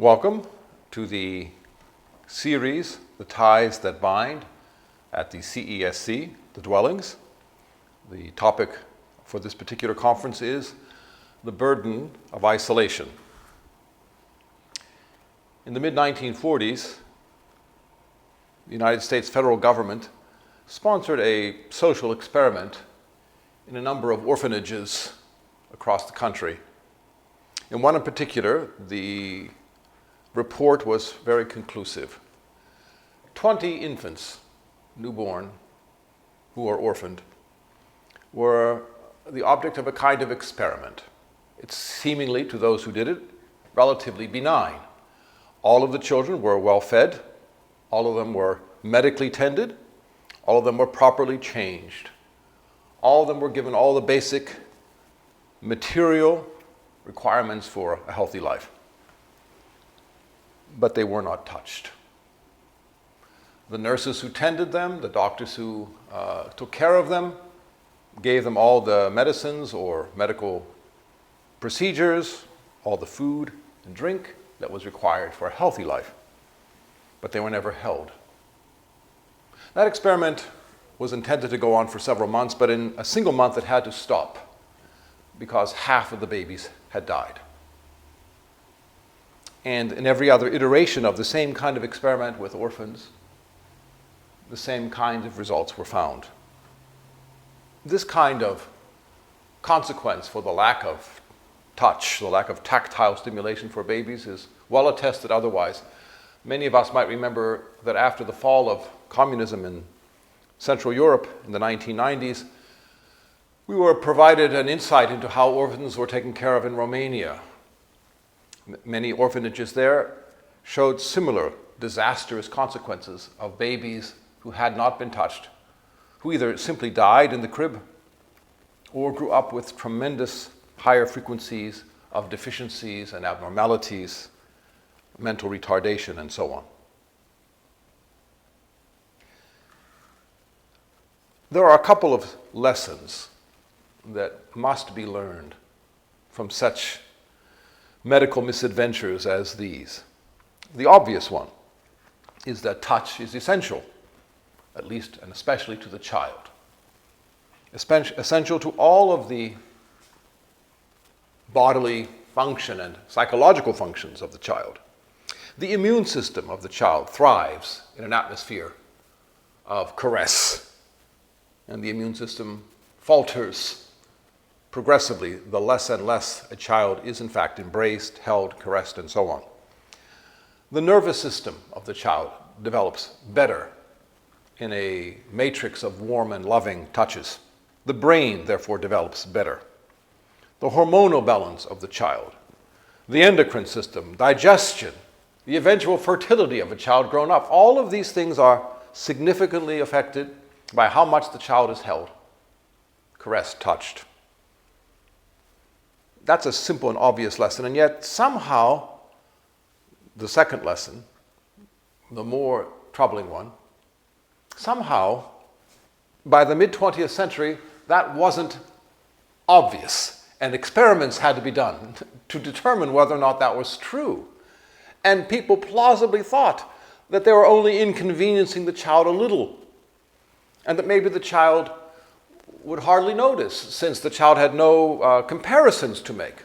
Welcome to the series, The Ties That Bind, at the CESC, the Dwellings. The topic for this particular conference is the burden of isolation. In the mid-1940s, the United States federal government sponsored a social experiment in a number of orphanages across the country. In one in particular, the report was very conclusive. 20 infants, newborn, who are orphaned, were the object of a kind of experiment. It's seemingly, to those who did it, relatively benign. All of the children were well fed, all of them were medically tended, all of them were properly changed. All of them were given all the basic material requirements for a healthy life. But they were not touched. The nurses who tended them, the doctors who took care of them, gave them all the medicines or medical procedures, all the food and drink that was required for a healthy life. But they were never held. That experiment was intended to go on for several months, but in a single month it had to stop because half of the babies had died. And in every other iteration of the same kind of experiment with orphans, the same kind of results were found. This kind of consequence for the lack of touch, the lack of tactile stimulation for babies is well attested otherwise. Many of us might remember that after the fall of communism in Central Europe in the 1990s, we were provided an insight into how orphans were taken care of in Romania. Many orphanages there showed similar disastrous consequences of babies who had not been touched, who either simply died in the crib or grew up with tremendous higher frequencies of deficiencies and abnormalities, mental retardation, and so on. There are a couple of lessons that must be learned from such medical misadventures as these. The obvious one is that touch is essential, at least and especially to the child. Essential to all of the bodily function and psychological functions of the child. The immune system of the child thrives in an atmosphere of caress, and the immune system falters progressively the less and less a child is in fact embraced, held, caressed, and so on. The nervous system of the child develops better in a matrix of warm and loving touches. The brain, therefore, develops better. The hormonal balance of the child, the endocrine system, digestion, the eventual fertility of a child grown up, all of these things are significantly affected by how much the child is held, caressed, touched. That's a simple and obvious lesson, and yet somehow the second lesson, the more troubling one, somehow by the mid-20th century that wasn't obvious, and experiments had to be done to determine whether or not that was true. And people plausibly thought that they were only inconveniencing the child a little, and that maybe the child would hardly notice, since the child had no comparisons to make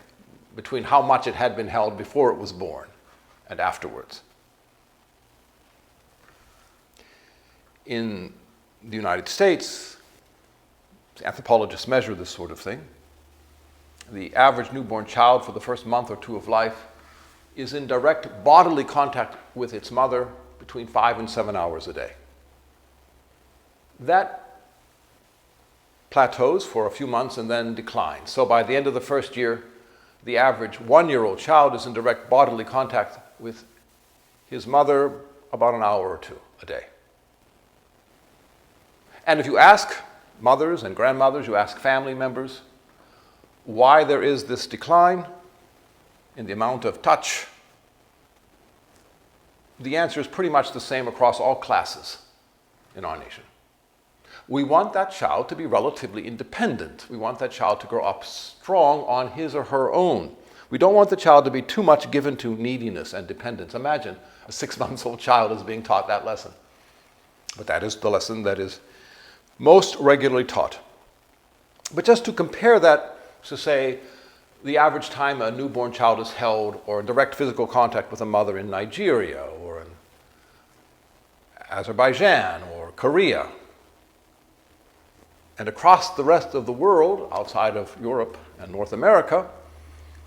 between how much it had been held before it was born and afterwards. In the United States, anthropologists measure this sort of thing. The average newborn child for the first month or two of life is in direct bodily contact with its mother between 5 and 7 hours a day. That plateaus for a few months and then declines. So by the end of the first year, the average 1-year-old child is in direct bodily contact with his mother about an hour or two a day. And if you ask mothers and grandmothers, you ask family members why there is this decline in the amount of touch, the answer is pretty much the same across all classes in our nation. We want that child to be relatively independent. We want that child to grow up strong on his or her own. We don't want the child to be too much given to neediness and dependence. Imagine a 6-month-old child is being taught that lesson. But that is the lesson that is most regularly taught. But just to compare that to, say, the average time a newborn child is held or in direct physical contact with a mother in Nigeria or in Azerbaijan or Korea, and across the rest of the world, outside of Europe and North America,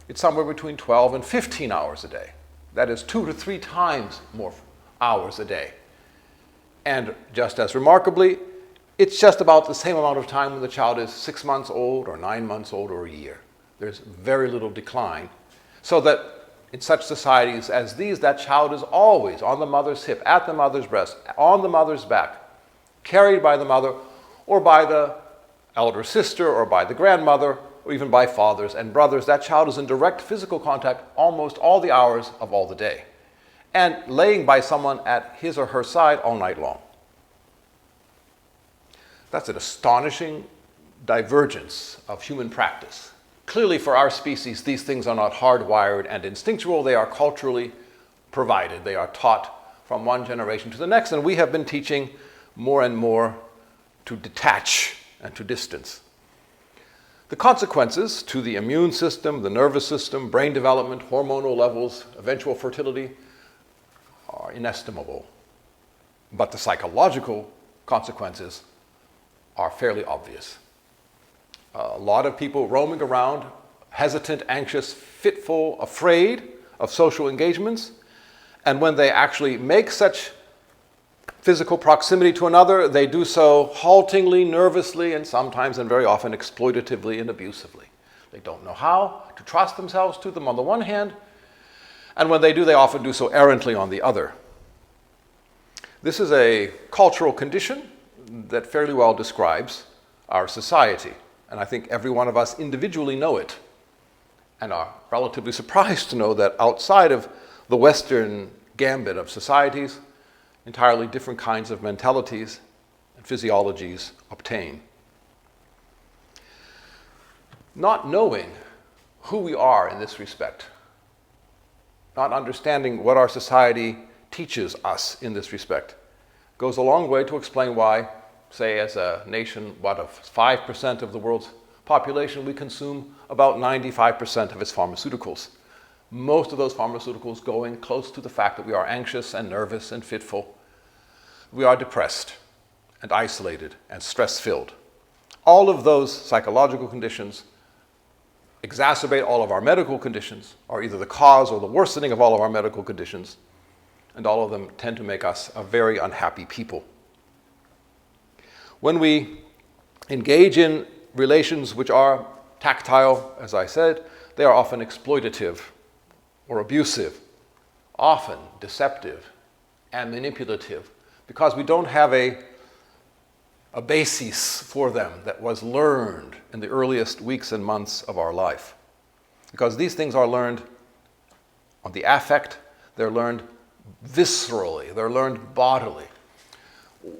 it's somewhere between 12 and 15 hours a day. That is 2 to 3 times more hours a day. And just as remarkably, it's just about the same amount of time when the child is 6 months old or 9 months old or a year. There's very little decline. So that in such societies as these, that child is always on the mother's hip, at the mother's breast, on the mother's back, carried by the mother or by the elder sister or by the grandmother or even by fathers and brothers. That child is in direct physical contact almost all the hours of all the day and laying by someone at his or her side all night long. That's an astonishing divergence of human practice. Clearly, for our species, these things are not hardwired and instinctual. They are culturally provided. They are taught from one generation to the next, and we have been teaching more and more to detach and to distance. The consequences to the immune system, the nervous system, brain development, hormonal levels, eventual fertility are inestimable. But the psychological consequences are fairly obvious. A lot of people roaming around, hesitant, anxious, fitful, afraid of social engagements, and when they actually make such physical proximity to another, they do so haltingly, nervously, and sometimes and very often exploitatively and abusively. They don't know how to trust themselves to them on the one hand, and when they do, they often do so errantly on the other. This is a cultural condition that fairly well describes our society, and I think every one of us individually know it, and are relatively surprised to know that outside of the Western gambit of societies, entirely different kinds of mentalities and physiologies obtain. Not knowing who we are in this respect, not understanding what our society teaches us in this respect, goes a long way to explain why, say, as a nation, of 5% of the world's population, we consume about 95% of its pharmaceuticals. Most of those pharmaceuticals going close to the fact that we are anxious and nervous and fitful. We are depressed and isolated and stress-filled. All of those psychological conditions exacerbate all of our medical conditions, are either the cause or the worsening of all of our medical conditions, and all of them tend to make us a very unhappy people. When we engage in relations which are tactile, as I said, they are often exploitative or abusive, often deceptive and manipulative, because we don't have a basis for them that was learned in the earliest weeks and months of our life. Because these things are learned on the affect, they're learned viscerally, they're learned bodily.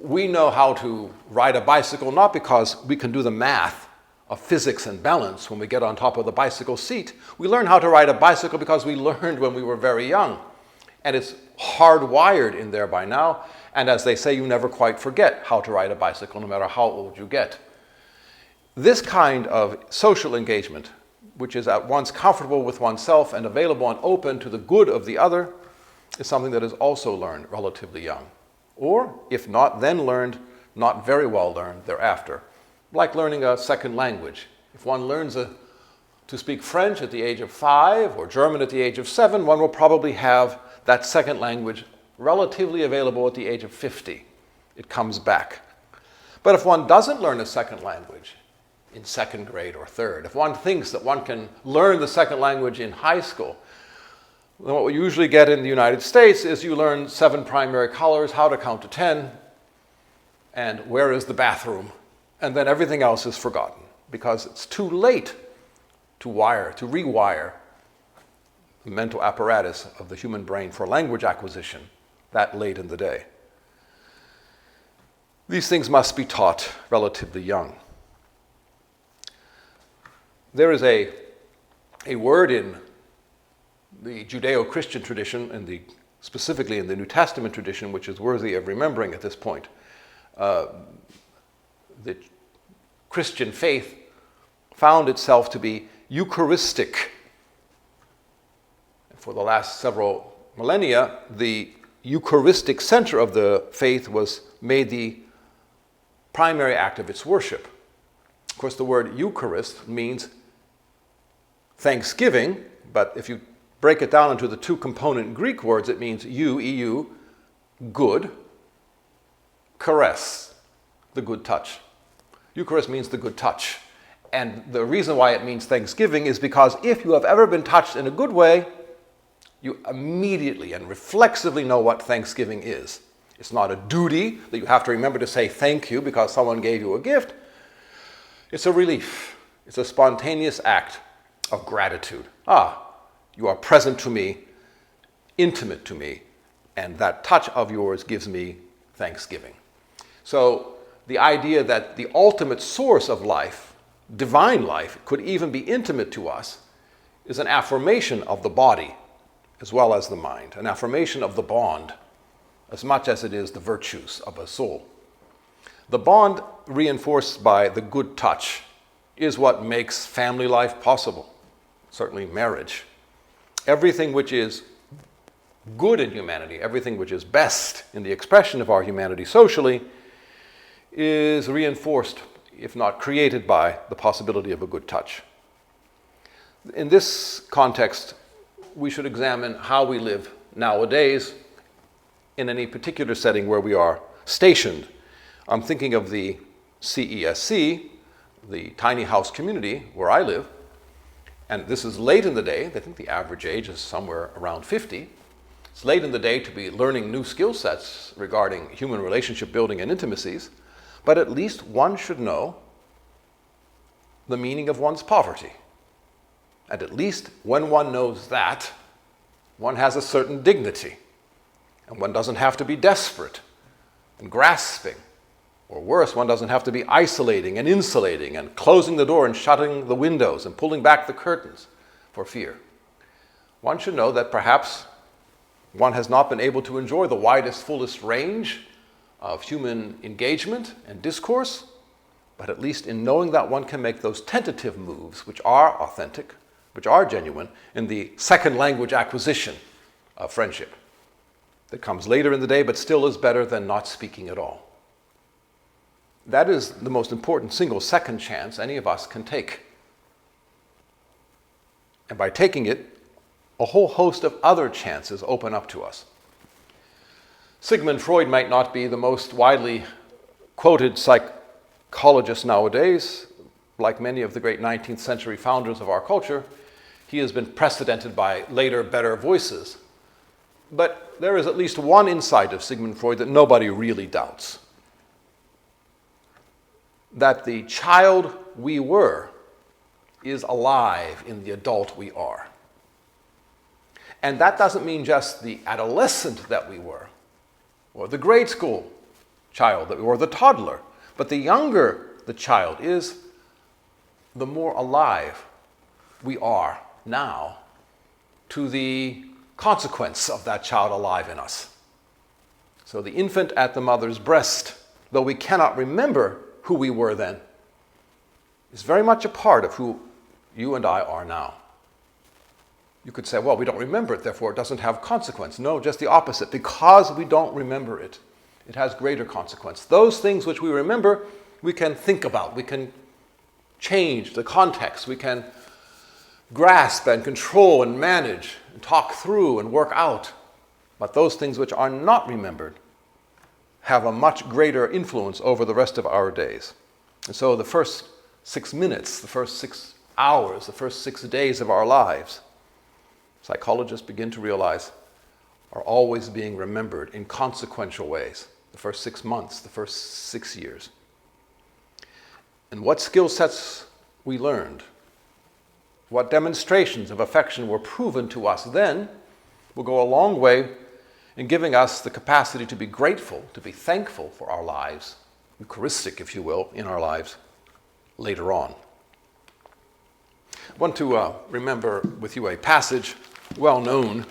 We know how to ride a bicycle not because we can do the math of physics and balance when we get on top of the bicycle seat. We learn how to ride a bicycle because we learned when we were very young. And it's hardwired in there by now. And as they say, you never quite forget how to ride a bicycle, no matter how old you get. This kind of social engagement, which is at once comfortable with oneself and available and open to the good of the other, is something that is also learned relatively young. Or, if not then learned, not very well learned thereafter. Like learning a second language. If one learns to speak French at the age of 5 or German at the age of 7, one will probably have that second language relatively available at the age of 50. It comes back. But if one doesn't learn a second language in second grade or third, if one thinks that one can learn the second language in high school, then what we usually get in the United States is you learn 7 primary colors, how to count to 10, and where is the bathroom, and then everything else is forgotten because it's too late to rewire the mental apparatus of the human brain for language acquisition that late in the day. These things must be taught relatively young. There is a word in The Judeo-Christian tradition, and specifically in the New Testament tradition, which is worthy of remembering at this point, the Christian faith found itself to be Eucharistic. For the last several millennia, the Eucharistic center of the faith was made the primary act of its worship. Of course, the word Eucharist means thanksgiving, but if you break it down into the two component Greek words, it means eu, good, charis, the good touch. Eucharist means the good touch. And the reason why it means thanksgiving is because if you have ever been touched in a good way, you immediately and reflexively know what thanksgiving is. It's not a duty that you have to remember to say thank you because someone gave you a gift. It's a relief. It's a spontaneous act of gratitude. You are present to me, intimate to me, and that touch of yours gives me thanksgiving. So the idea that the ultimate source of life, divine life, could even be intimate to us is an affirmation of the body as well as the mind, an affirmation of the bond as much as it is the virtues of a soul. The bond reinforced by the good touch is what makes family life possible, certainly marriage. Everything which is good in humanity, everything which is best in the expression of our humanity socially, is reinforced, if not created, by the possibility of a good touch. In this context, we should examine how we live nowadays in any particular setting where we are stationed. I'm thinking of the CESC, the tiny house community where I live, and this is late in the day. I think the average age is somewhere around 50. It's late in the day to be learning new skill sets regarding human relationship building and intimacies, but at least one should know the meaning of one's poverty. And at least when one knows that, one has a certain dignity, and one doesn't have to be desperate and grasping. Or worse, one doesn't have to be isolating and insulating and closing the door and shutting the windows and pulling back the curtains for fear. One should know that perhaps one has not been able to enjoy the widest, fullest range of human engagement and discourse, but at least in knowing that one can make those tentative moves which are authentic, which are genuine, in the second language acquisition of friendship that comes later in the day but still is better than not speaking at all. That is the most important single second chance any of us can take. And by taking it, a whole host of other chances open up to us. Sigmund Freud might not be the most widely quoted psychologist nowadays. Like many of the great 19th century founders of our culture, he has been precedented by later, better voices. But there is at least one insight of Sigmund Freud that nobody really doubts. That the child we were is alive in the adult we are. And that doesn't mean just the adolescent that we were, or the grade school child that we were, or the toddler. But the younger the child is, the more alive we are now to the consequence of that child alive in us. So the infant at the mother's breast, though we cannot remember who we were then, is very much a part of who you and I are now. You could say, well, we don't remember it, therefore it doesn't have consequence. No, just the opposite. Because we don't remember it, it has greater consequence. Those things which we remember, we can think about. We can change the context. We can grasp and control and manage and talk through and work out. But those things which are not remembered have a much greater influence over the rest of our days. And so the first 6 minutes, the first 6 hours, the first 6 days of our lives, psychologists begin to realize, are always being remembered in consequential ways. The first 6 months, the first 6 years. And what skill sets we learned, what demonstrations of affection were proven to us then, will go a long way in giving us the capacity to be grateful, to be thankful for our lives, Eucharistic, if you will, in our lives later on. I want to remember with you a passage well known,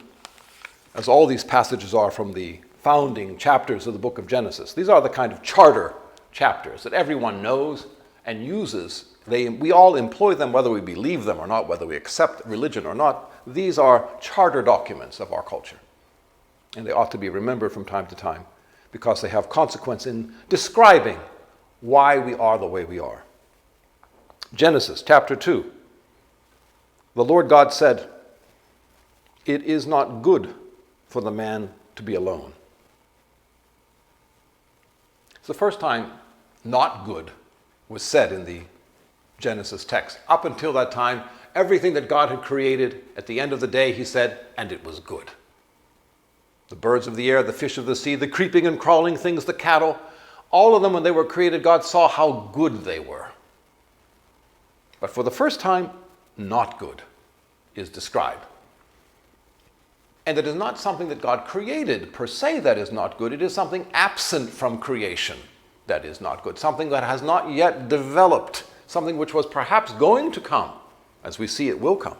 as all these passages are from the founding chapters of the book of Genesis. These are the kind of charter chapters that everyone knows and uses. We all employ them whether we believe them or not, whether we accept religion or not. These are charter documents of our culture. And they ought to be remembered from time to time because they have consequence in describing why we are the way we are. Genesis chapter 2. The Lord God said, "It is not good for the man to be alone." It's the first time "not good" was said in the Genesis text. Up until that time, everything that God had created, at the end of the day, he said, "and it was good." The birds of the air, the fish of the sea, the creeping and crawling things, the cattle, all of them, when they were created, God saw how good they were. But for the first time, "not good" is described. And it is not something that God created per se that is not good. It is something absent from creation that is not good. Something that has not yet developed. Something which was perhaps going to come, as we see it will come,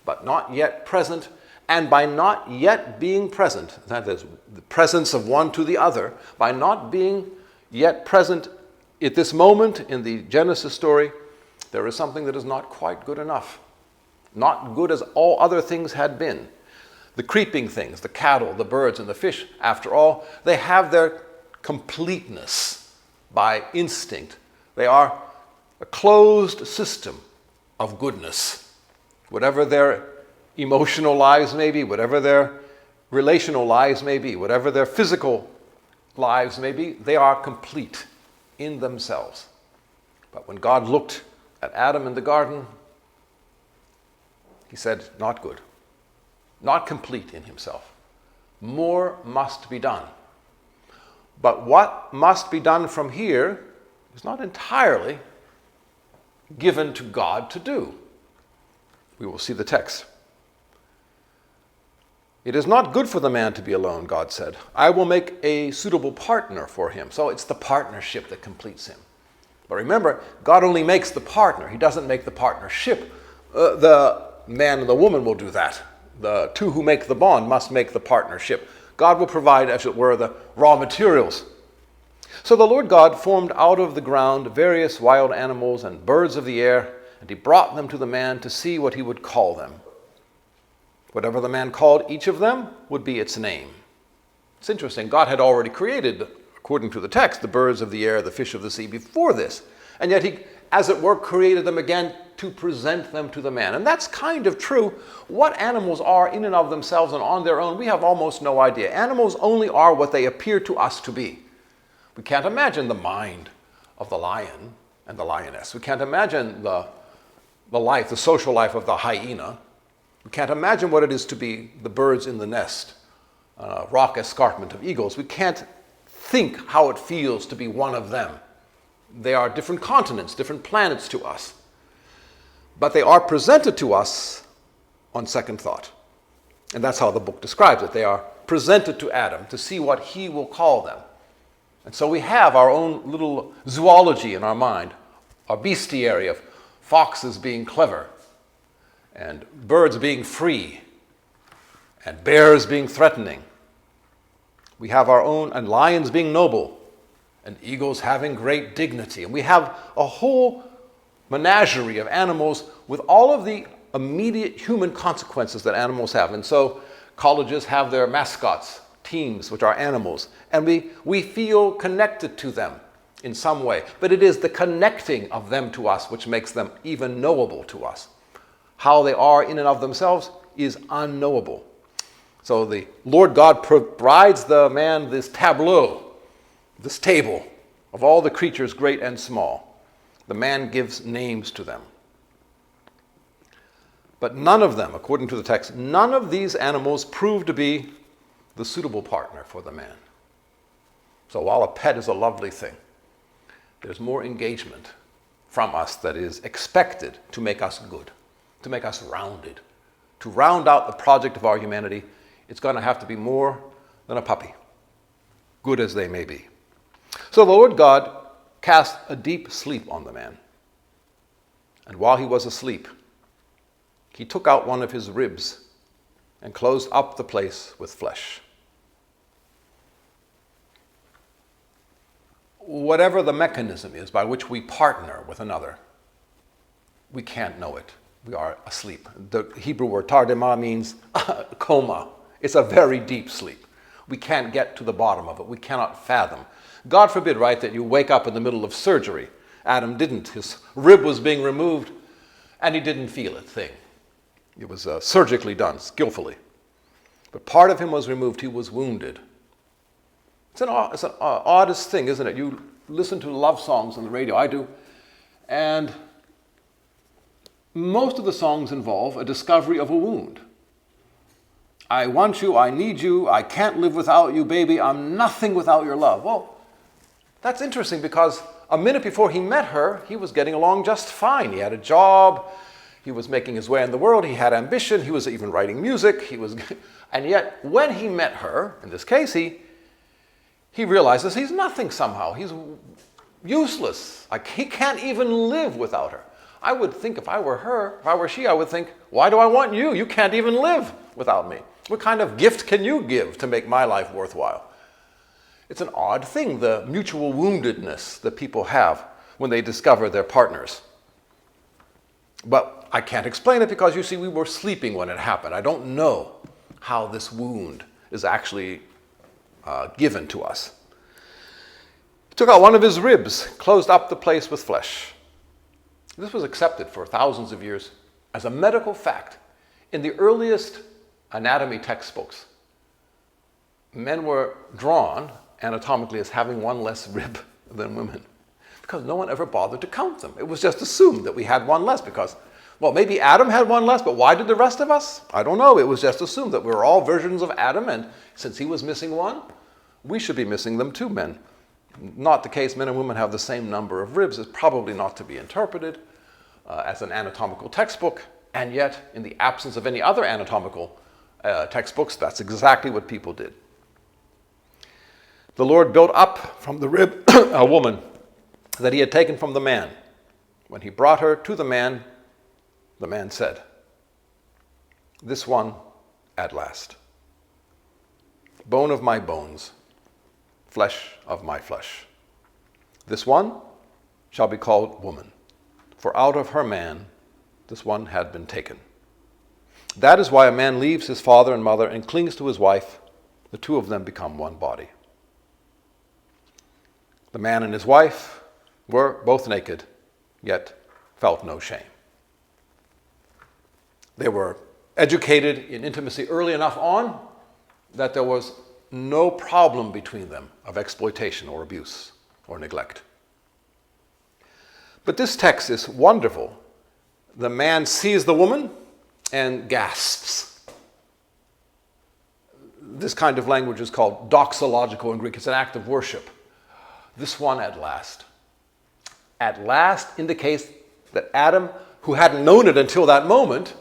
but not yet present. And by not yet being present, that is, the presence of one to the other, by not being yet present at this moment in the Genesis story, there is something that is not quite good enough. Not good as all other things had been. The creeping things, the cattle, the birds, and the fish, after all, they have their completeness by instinct. They are a closed system of goodness. Whatever their emotional lives may be, whatever their relational lives may be, whatever their physical lives may be, they are complete in themselves. But when God looked at Adam in the garden, he said, "Not good, not complete in himself. More must be done." But what must be done from here is not entirely given to God to do. We will see the text. "It is not good for the man to be alone," God said. "I will make a suitable partner for him." So it's the partnership that completes him. But remember, God only makes the partner. He doesn't make the partnership. The man and the woman will do that. The two who make the bond must make the partnership. God will provide, as it were, the raw materials. So the Lord God formed out of the ground various wild animals and birds of the air, and he brought them to the man to see what he would call them. Whatever the man called each of them would be its name. It's interesting. God had already created, according to the text, the birds of the air, the fish of the sea before this. And yet he, as it were, created them again to present them to the man. And that's kind of true. What animals are in and of themselves and on their own, we have almost no idea. Animals only are what they appear to us to be. We can't imagine the mind of the lion and the lioness. We can't imagine the life, the social life of the hyena. We can't imagine what it is to be the birds in the nest, rock escarpment of eagles. We can't think how it feels to be one of them. They are different continents, different planets to us. But they are presented to us on second thought. And that's how the book describes it. They are presented to Adam to see what he will call them. And so we have our own little zoology in our mind, our bestiary of foxes being clever, and birds being free, and bears being threatening. We have our own, and lions being noble, and eagles having great dignity. And we have a whole menagerie of animals with all of the immediate human consequences that animals have. And so colleges have their mascots, teams, which are animals, and we feel connected to them in some way. But it is the connecting of them to us which makes them even knowable to us. How they are in and of themselves is unknowable. So the Lord God provides the man this tableau, this table of all the creatures, great and small. The man gives names to them. But none of them, according to the text, none of these animals prove to be the suitable partner for the man. So while a pet is a lovely thing, there's more engagement from us that is expected to make us good, to make us rounded. To round out the project of our humanity, it's going to have to be more than a puppy, good as they may be. So the Lord God cast a deep sleep on the man. And while he was asleep, he took out one of his ribs and closed up the place with flesh. Whatever the mechanism is by which we partner with another, we can't know it. We are asleep. The Hebrew word tardema means coma. It's a very deep sleep. We can't get to the bottom of it. We cannot fathom. God forbid, right, that you wake up in the middle of surgery. Adam didn't. His rib was being removed, and he didn't feel a thing. It was surgically done, skillfully. But part of him was removed. He was wounded. It's an oddest thing, isn't it? You listen to love songs on the radio. I do. And most of the songs involve a discovery of a wound. I want you, I need you, I can't live without you, baby, I'm nothing without your love. Well, that's interesting because a minute before he met her, he was getting along just fine. He had a job, he was making his way in the world, he had ambition, he was even writing music, and yet when he met her, in this case, he realizes he's nothing somehow. He's useless. He can't even live without her. I would think if I were her, if I were she, I would think, why do I want you? You can't even live without me. What kind of gift can you give to make my life worthwhile? It's an odd thing, the mutual woundedness that people have when they discover their partners. But I can't explain it because, you see, we were sleeping when it happened. I don't know how this wound is actually given to us. He took out one of his ribs, closed up the place with flesh. This was accepted for thousands of years as a medical fact. In the earliest anatomy textbooks, men were drawn anatomically as having one less rib than women because no one ever bothered to count them. It was just assumed that we had one less because, well, maybe Adam had one less, but why did the rest of us? I don't know. It was just assumed that we were all versions of Adam, and since he was missing one, we should be missing them too, men. Not the case. Men and women have the same number of ribs. It's probably not to be interpreted as an anatomical textbook, and yet in the absence of any other anatomical textbooks, that's exactly what people did. The Lord built up from the rib a woman that he had taken from the man. When he brought her to the man said, "This one at last, bone of my bones, flesh of my flesh. This one shall be called woman, for out of her man this one had been taken. That is why a man leaves his father and mother and clings to his wife. The two of them become one body." The man and his wife were both naked, yet felt no shame. They were educated in intimacy early enough on that there was no problem between them of exploitation or abuse or neglect. But this text is wonderful. The man sees the woman and gasps. This kind of language is called doxological in Greek. It's an act of worship. This one at last. At last indicates that Adam, who hadn't known it until that moment,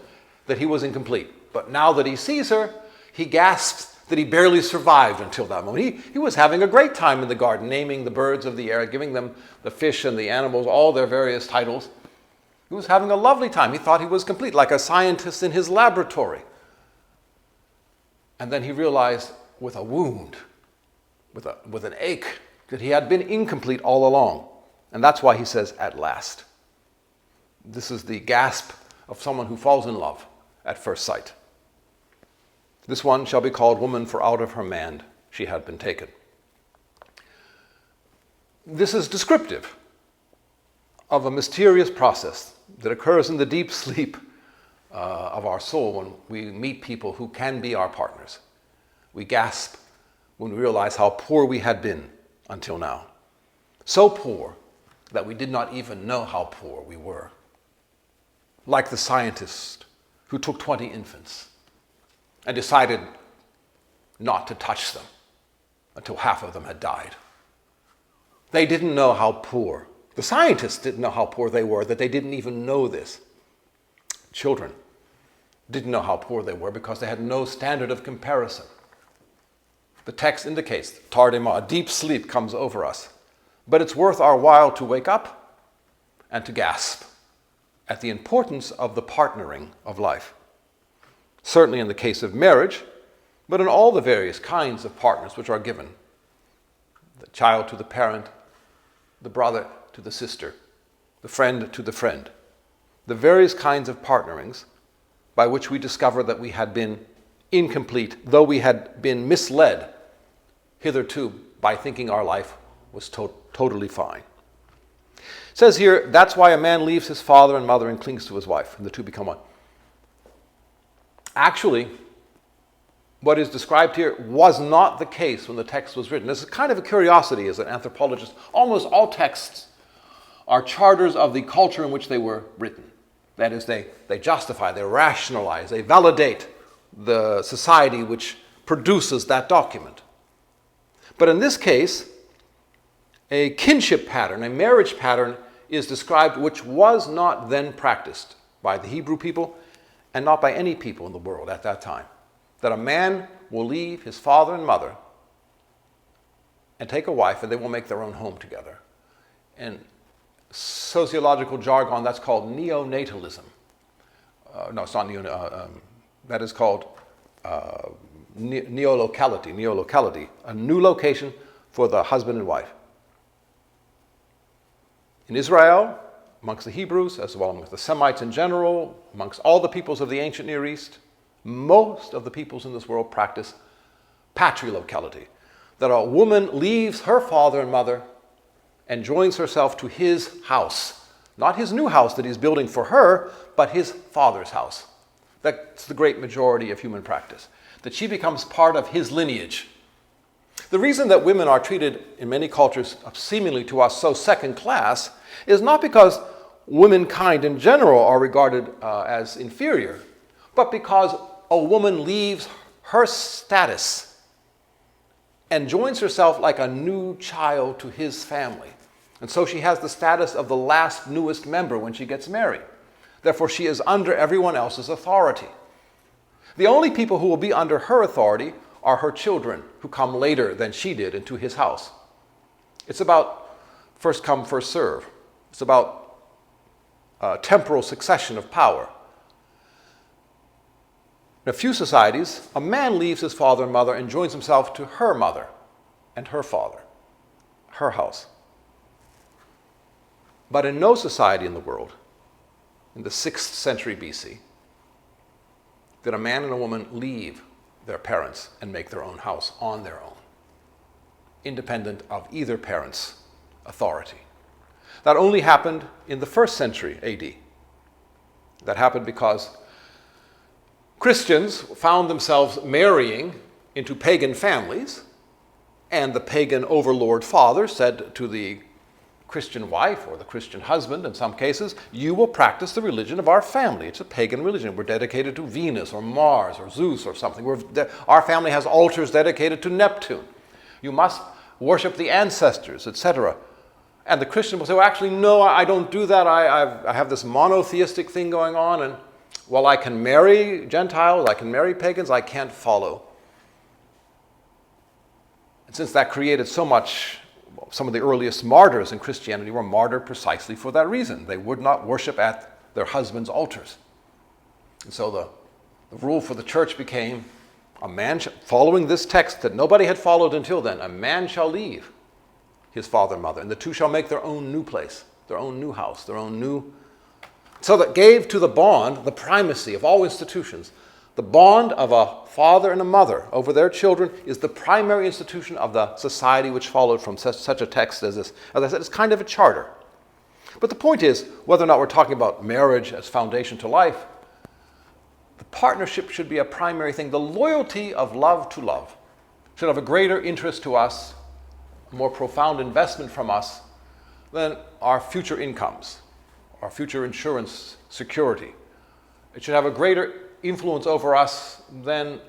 that he was incomplete. But now that he sees her, he gasps that he barely survived until that moment. He was having a great time in the garden, naming the birds of the air, giving them the fish and the animals, all their various titles. He was having a lovely time. He thought he was complete, like a scientist in his laboratory. And then he realized with a wound, with an ache, that he had been incomplete all along. And that's why he says, "at last." This is the gasp of someone who falls in love at first sight. This one shall be called woman, for out of her man she had been taken. This is descriptive of a mysterious process that occurs in the deep sleep of our soul when we meet people who can be our partners. We gasp when we realize how poor we had been until now. So poor that we did not even know how poor we were. Like the scientist who took 20 infants and decided not to touch them until half of them had died. They didn't know how poor. The scientists didn't know how poor they were, that they didn't even know this. Children didn't know how poor they were because they had no standard of comparison. The text indicates, tardema, a deep sleep comes over us. But it's worth our while to wake up and to gasp at the importance of the partnering of life. certainly in the case of marriage, but in all the various kinds of partners which are given. The child to the parent, the brother to the sister, the friend to the friend. The various kinds of partnerings by which we discover that we had been incomplete, though we had been misled hitherto by thinking our life was totally fine. It says here, that's why a man leaves his father and mother and clings to his wife, and the two become one. Actually, what is described here was not the case when the text was written. This is kind of a curiosity as an anthropologist. Almost all texts are charters of the culture in which they were written. That is, they justify, they rationalize, they validate the society which produces that document. But in this case, a kinship pattern, a marriage pattern is described which was not then practiced by the Hebrew people and not by any people in the world at that time. That a man will leave his father and mother and take a wife, and they will make their own home together. In sociological jargon, that's called neonatalism. No, it's not that is called neolocality, a new location for the husband and wife. In Israel, amongst the Hebrews, as well as the Semites in general, amongst all the peoples of the ancient Near East, most of the peoples in this world practice patrilocality, that a woman leaves her father and mother and joins herself to his house. Not his new house that he's building for her, but his father's house. That's the great majority of human practice, that she becomes part of his lineage. The reason that women are treated in many cultures, seemingly to us, so second class, is not because womankind in general are regarded as inferior, but because a woman leaves her status and joins herself like a new child to his family. And so she has the status of the last newest member when she gets married. Therefore, she is under everyone else's authority. The only people who will be under her authority are her children, who come later than she did into his house. It's about first come, first serve. It's about temporal succession of power. In a few societies, a man leaves his father and mother and joins himself to her mother and her father, her house. But in no society in the world, in the 6th century BC, did a man and a woman leave their parents and make their own house on their own, independent of either parent's authority. That only happened in the 1st century AD. That happened because Christians found themselves marrying into pagan families, and the pagan overlord father said to the Christian wife, or the Christian husband in some cases, you will practice the religion of our family. It's a pagan religion. We're dedicated to Venus or Mars or Zeus or something. Our family has altars dedicated to Neptune. You must worship the ancestors, etc. And the Christian will say, well, actually, no, I don't do that. I have this monotheistic thing going on, and while I can marry Gentiles, I can marry pagans, I can't follow. And since that created so much, some of the earliest martyrs in Christianity were martyred precisely for that reason. They would not worship at their husbands' altars. And so the rule for the church became, a man, following this text that nobody had followed until then, a man shall leave his father and mother, and the two shall make their own new place, their own new house, their own new. So that gave to the bond the primacy of all institutions. The bond of a father and a mother over their children is the primary institution of the society which followed from such a text as this. As I said, it's kind of a charter. But the point is, whether or not we're talking about marriage as foundation to life, the partnership should be a primary thing. The loyalty of love to love should have a greater interest to us, a more profound investment from us than our future incomes, our future insurance security. It should have a greater influence over us than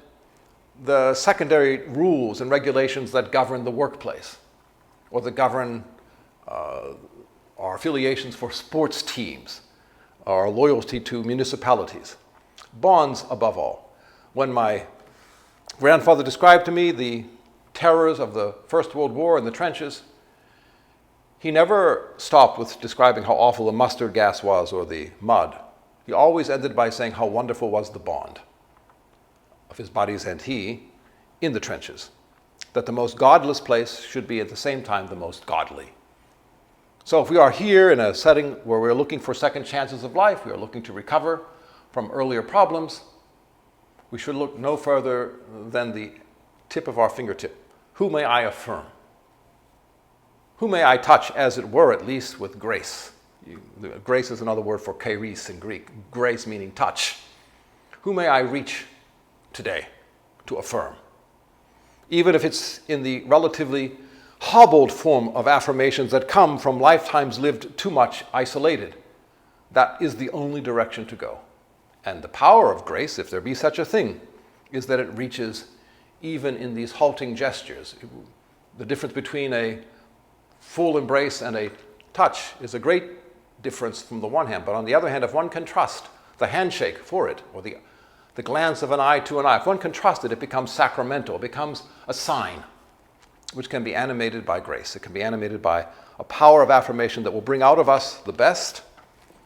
the secondary rules and regulations that govern the workplace or that govern our affiliations for sports teams, our loyalty to municipalities. Bonds above all. When my grandfather described to me the terrors of the First World War in the trenches, he never stopped with describing how awful the mustard gas was or the mud. He always ended by saying how wonderful was the bond. of his bodies and he in the trenches. That the most godless place should be at the same time the most godly. So if we are here in a setting where we're looking for second chances of life, we are looking to recover from earlier problems, we should look no further than the tip of our fingertip. Who may I affirm? Who may I touch, as it were, at least with grace? Grace is another word for charis in Greek. Grace meaning touch. Who may I reach today to affirm? Even if it's in the relatively hobbled form of affirmations that come from lifetimes lived too much isolated. That is the only direction to go. And the power of grace, if there be such a thing, is that it reaches even in these halting gestures. The difference between a full embrace and a touch is a great difference from the one hand. But on the other hand, if one can trust the handshake for it, or the glance of an eye to an eye, if one can trust it, it becomes sacramental, it becomes a sign which can be animated by grace. It can be animated by a power of affirmation that will bring out of us the best,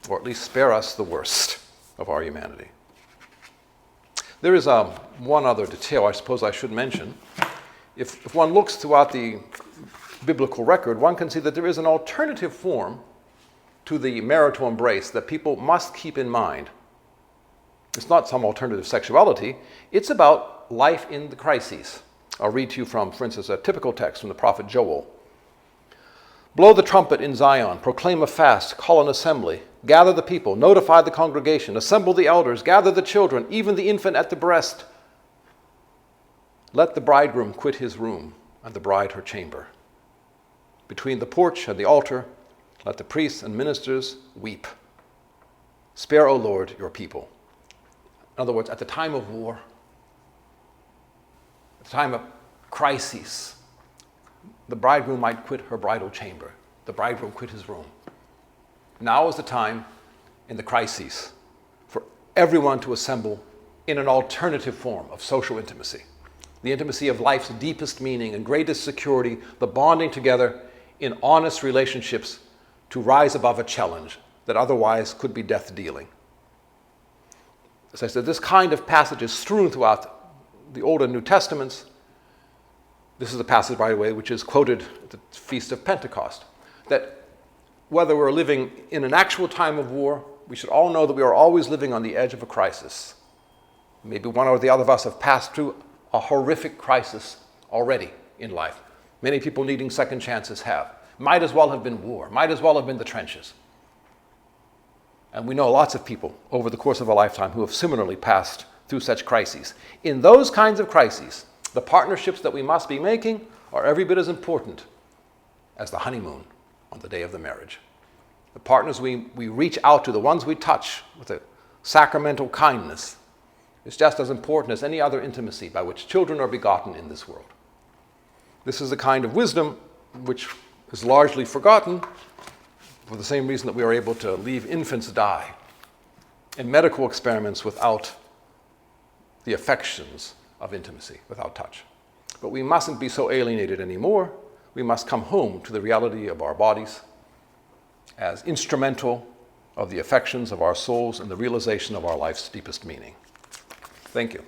or at least spare us the worst of our humanity. There is one other detail I suppose I should mention. If one looks throughout the biblical record, one can see that there is an alternative form to the marital embrace that people must keep in mind. It's not some alternative sexuality. It's about life in the crises. I'll read to you from, for instance, a typical text from the prophet Joel. Blow the trumpet in Zion, proclaim a fast, call an assembly, gather the people, notify the congregation, assemble the elders, gather the children, even the infant at the breast. Let the bridegroom quit his room and the bride her chamber. Between the porch and the altar, let the priests and ministers weep. Spare, O Lord, your people. In other words, at the time of war, at the time of crises, the bridegroom might quit her bridal chamber. The bridegroom quit his room. Now is the time in the crises for everyone to assemble in an alternative form of social intimacy. The intimacy of life's deepest meaning and greatest security, the bonding together in honest relationships to rise above a challenge that otherwise could be death-dealing. As I said, this kind of passage is strewn throughout the Old and New Testaments. This is a passage, by the way, which is quoted at the Feast of Pentecost, that whether we're living in an actual time of war, we should all know that we are always living on the edge of a crisis. Maybe one or the other of us have passed through a horrific crisis already in life. Many people needing second chances have. Might as well have been war, might as well have been the trenches. And we know lots of people over the course of a lifetime who have similarly passed through such crises. In those kinds of crises, the partnerships that we must be making are every bit as important as the honeymoon on the day of the marriage. The partners we reach out to, the ones we touch with a sacramental kindness, is just as important as any other intimacy by which children are begotten in this world. This is the kind of wisdom which is largely forgotten for the same reason that we are able to leave infants die in medical experiments without the affections of intimacy, without touch. But we mustn't be so alienated anymore. We must come home to the reality of our bodies as instrumental of the affections of our souls and the realization of our life's deepest meaning. Thank you.